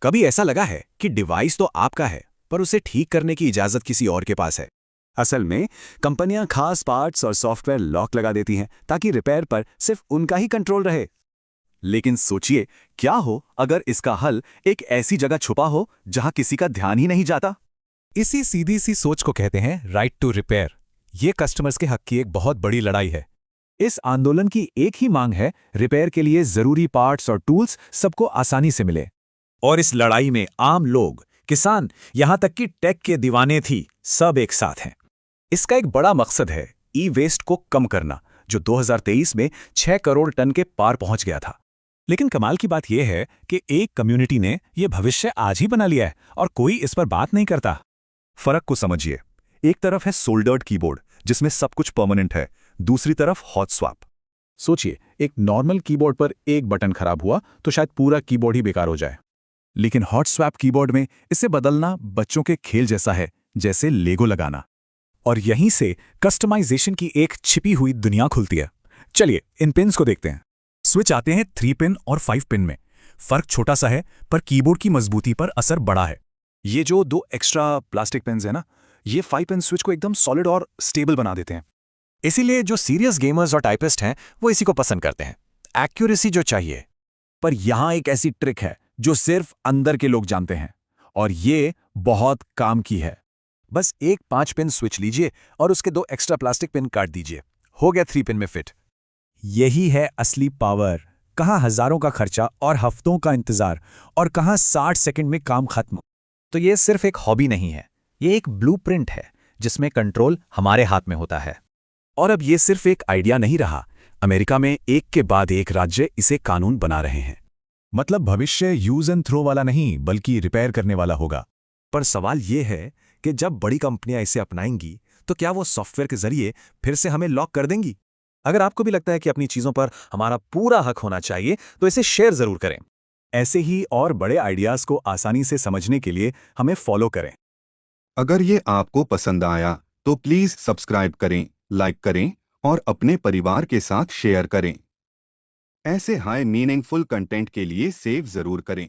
कभी ऐसा लगा है कि डिवाइस तो आपका है, पर उसे ठीक करने की इजाजत किसी और के पास है? असल में कंपनियां खास पार्ट्स और सॉफ्टवेयर लॉक लगा देती हैं ताकि रिपेयर पर सिर्फ उनका ही कंट्रोल रहे। लेकिन सोचिए, क्या हो अगर इसका हल एक ऐसी जगह छुपा हो जहां किसी का ध्यान ही नहीं जाता। इसी सीधी सी सोच को कहते हैं राइट टू रिपेयर। ये कस्टमर्स के हक की एक बहुत बड़ी लड़ाई है। इस आंदोलन की एक ही मांग है, रिपेयर के लिए जरूरी पार्ट्स और टूल्स सबको आसानी से मिले। और इस लड़ाई में आम लोग, किसान, यहां तक कि टेक के दीवाने थी, सब एक साथ हैं। इसका एक बड़ा मकसद है ई वेस्ट को कम करना, जो 2023 में 6 करोड़ टन के पार पहुंच गया था। लेकिन कमाल की बात यह है कि एक कम्युनिटी ने यह भविष्य आज ही बना लिया है और कोई इस पर बात नहीं करता। फर्क को समझिए, एक तरफ है सोल्डर्ड कीबोर्ड जिसमें सब कुछ परमानेंट है, दूसरी तरफ हॉट स्वैप। सोचिए, एक नॉर्मल कीबोर्ड पर एक बटन खराब हुआ तो शायद पूरा कीबोर्ड ही बेकार हो जाए। लेकिन हॉट स्वैप कीबोर्ड में इसे बदलना बच्चों के खेल जैसा है, जैसे लेगो लगाना। और यहीं से कस्टमाइजेशन की एक छिपी हुई दुनिया खुलती है। चलिए इन पिन्स को देखते हैं। स्विच आते हैं 3 पिन और 5 पिन में। फर्क छोटा सा है, पर कीबोर्ड की मजबूती पर असर बड़ा है। ये जो 2 एक्स्ट्रा प्लास्टिक पेन्स है ना, ये 5 पिन स्विच को एकदम सॉलिड और स्टेबल बना देते हैं। इसीलिए जो सीरियस गेमर्स और टाइपिस्ट हैं वो इसी को पसंद करते हैं, एक्यूरेसी जो चाहिए। पर यहां एक ऐसी ट्रिक है जो सिर्फ अंदर के लोग जानते हैं, और ये बहुत काम की है। बस एक 5 पिन स्विच लीजिए और उसके 2 एक्स्ट्रा प्लास्टिक पिन काट दीजिए, हो गया 3 पिन में फिट। यही है असली पावर। कहां हजारों का खर्चा और हफ्तों का इंतजार, और कहां 60 सेकंड में काम खत्म। तो ये सिर्फ एक हॉबी नहीं है, ये एक ब्लूप्रिंट है जिसमें कंट्रोल हमारे हाथ में होता है। और अब ये सिर्फ एक आइडिया नहीं रहा, अमेरिका में एक के बाद एक राज्य इसे कानून बना रहे हैं। मतलब भविष्य यूज एंड थ्रो वाला नहीं, बल्कि रिपेयर करने वाला होगा। पर सवाल ये है कि जब बड़ी कंपनियां इसे अपनाएंगी तो क्या वो सॉफ्टवेयर के जरिए फिर से हमें लॉक कर देंगी? अगर आपको भी लगता है कि अपनी चीजों पर हमारा पूरा हक होना चाहिए तो इसे शेयर जरूर करें। ऐसे ही और बड़े आइडियाज को आसानी से समझने के लिए हमें फॉलो करें। अगर ये आपको पसंद आया तो प्लीज सब्सक्राइब करें, लाइक करें और अपने परिवार के साथ शेयर करें। ऐसे हाई मीनिंगफुल कंटेंट के लिए सेव जरूर करें।